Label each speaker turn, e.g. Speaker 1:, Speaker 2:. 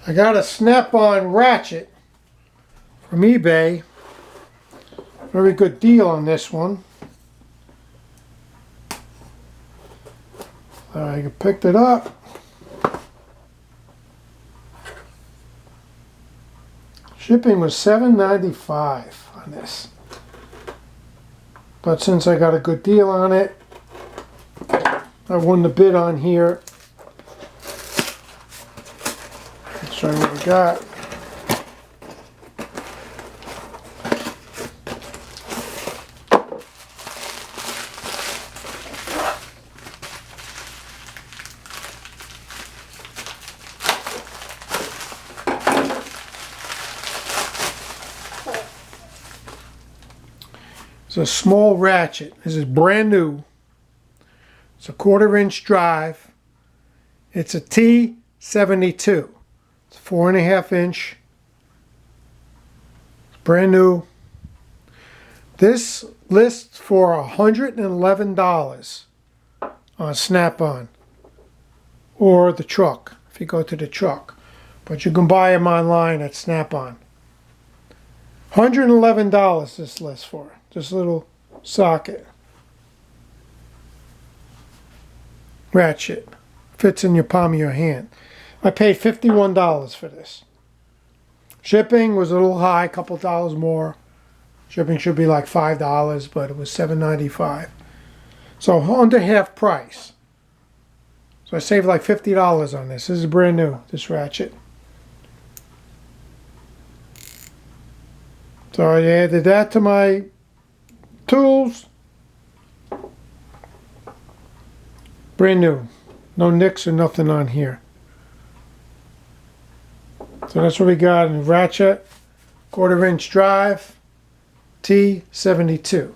Speaker 1: I got a snap-on ratchet from eBay. Very good deal on this one. I picked it up. Shipping was $7.95 on this. But since I got a good deal on it, I won the bid on here. Let's show you what we got. It's a small ratchet. This is brand new. It's a 1/4" drive. It's a T72. It's 4.5 inch. It's brand new. This lists for $111 on Snap-on or the truck if you go to the truck. But you can buy them online at Snap-on. $111 this lists for. This little socket. Ratchet. Fits in your palm of your hand. I paid $51 for this. Shipping was a little high, a couple dollars more. Shipping should be like $5, but it was $7.95. So under half price. So I saved like $50 on this. This is brand new, this ratchet. So I added that to my tools. Brand new. No nicks or nothing on here. So that's what we got in Ratchet 1/4" drive T72.